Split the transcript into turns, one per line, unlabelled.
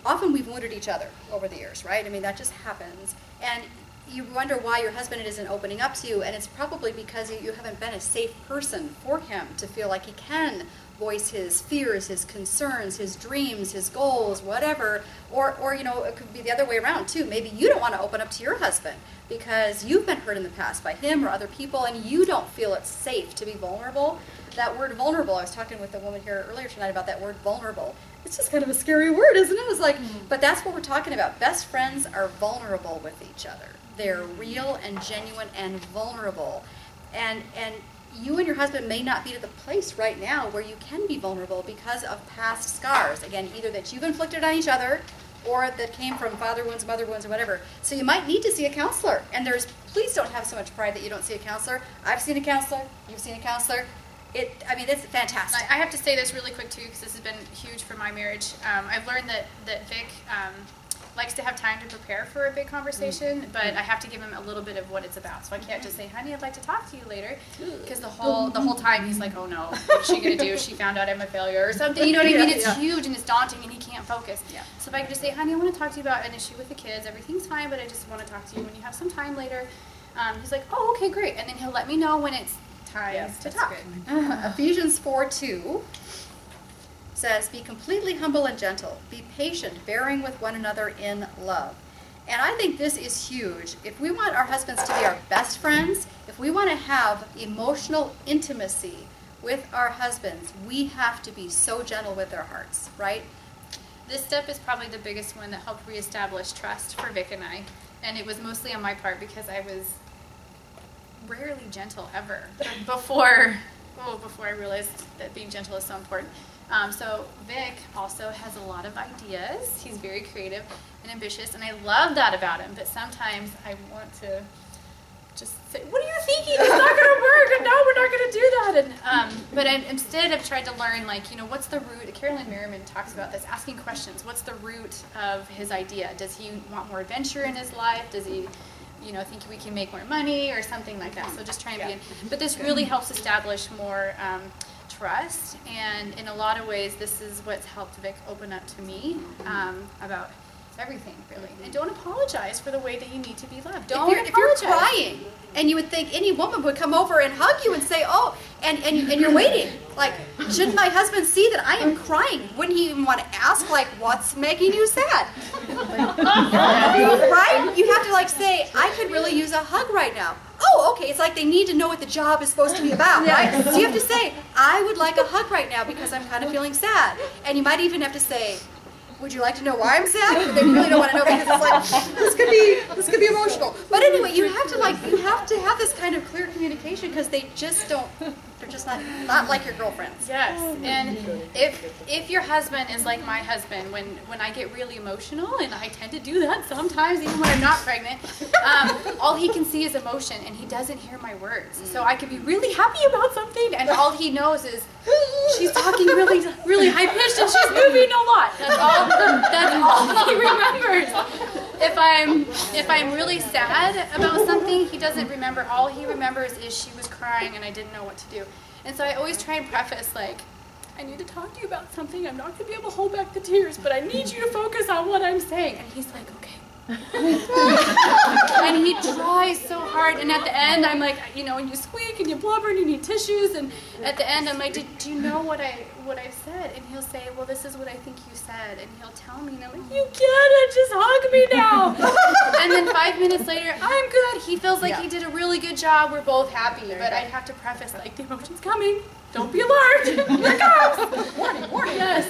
often we've wounded each other over the years, right? I mean, that just happens. And you wonder why your husband isn't opening up to you, and it's probably because you haven't been a safe person for him to feel like he can voice his fears, his concerns, his dreams, his goals, whatever. Or you know, it could be the other way around too. Maybe you don't want to open up to your husband because you've been hurt in the past by him or other people, and you don't feel it's safe to be vulnerable. That word vulnerable, I was talking with a woman here earlier tonight about that word vulnerable. It's just kind of a scary word, isn't it? It's like, but that's what we're talking about. Best friends are vulnerable with each other. They're real and genuine and vulnerable. And you and your husband may not be at the place right now where you can be vulnerable because of past scars. Again, either that you've inflicted on each other or that came from father wounds, mother wounds, or whatever. So you might need to see a counselor. And please don't have so much pride that you don't see a counselor. I've seen a counselor. You've seen a counselor. I mean, it's fantastic.
I have to say this really quick too, because this has been huge for my marriage. I've learned that Vic likes to have time to prepare for a big conversation, but I have to give him a little bit of what it's about. So I can't just say, honey, I'd like to talk to you later, because the whole time he's like, oh no, what's she gonna do? She found out I'm a failure or something. You know what I mean? It's huge and it's daunting and he can't focus. Yeah. So if I could just say, honey, I want to talk to you about an issue with the kids. Everything's fine, but I just want to talk to you when you have some time later. He's like, oh, okay, great. And then he'll let me know when it's time to talk.
Ephesians 4:2 says, be completely humble and gentle. Be patient, bearing with one another in love. And I think this is huge. If we want our husbands to be our best friends, if we want to have emotional intimacy with our husbands, we have to be so gentle with their hearts, right?
This step is probably the biggest one that helped reestablish trust for Vic and I. And it was mostly on my part because I was rarely gentle ever before I realized that being gentle is so important. So Vic also has a lot of ideas. He's very creative and ambitious, and I love that about him. But sometimes I want to just say, "What are you thinking? It's not going to work, and no, we're not going to do that." But instead, I've tried to learn, like, you know, what's the root? Carolyn Merriman talks about this, asking questions. What's the root of his idea? Does he want more adventure in his life? Does he, you know, think we can make more money or something like that? So just try and be in. But this really helps establish more trust, and in a lot of ways, this is what's helped Vic open up to me about everything, really. And don't apologize for the way that you need to be loved. Don't
if you're crying, and you would think any woman would come over and hug you and say, oh, and you're waiting. Like, shouldn't my husband see that I am crying? Wouldn't he even want to ask, like, what's making you sad? Right? You have to, like, say, I could really use a hug right now. Oh, okay, it's like they need to know what the job is supposed to be about, right? So you have to say, I would like a hug right now because I'm kind of feeling sad. And you might even have to say, would you like to know why I'm sad? But they really don't want to know because it's like, this could be emotional. But anyway, you have to have this kind of clear communication because they just don't, they're just not like your girlfriends.
Yes, and if your husband is like my husband, when I get really emotional, and I tend to do that sometimes, even when I'm not pregnant, all he can see is emotion, and he doesn't hear my words. So I can be really happy about something, and all he knows is she's talking really, really high pitched, and she's moving a lot. That's all he remembers. If I'm really sad about something, he doesn't remember. All he remembers is she was crying and I didn't know what to do. And so I always try and preface, like, I need to talk to you about something. I'm not going to be able to hold back the tears, but I need you to focus on what I'm saying. And he's like, okay. And he tries so hard, and at the end I'm like, you know, and you squeak and you blubber and you need tissues, and at the end I'm like, do you know what I said? And he'll say, well, this is what I think you said, and he'll tell me, and I'm like, you get it, just hug me now. And then 5 minutes later, I'm good. He feels like he did a really good job. We're both happy, but I have to preface, like, the emotion's coming. Don't be alarmed. Here it comes.
Warning, warning.
Yes.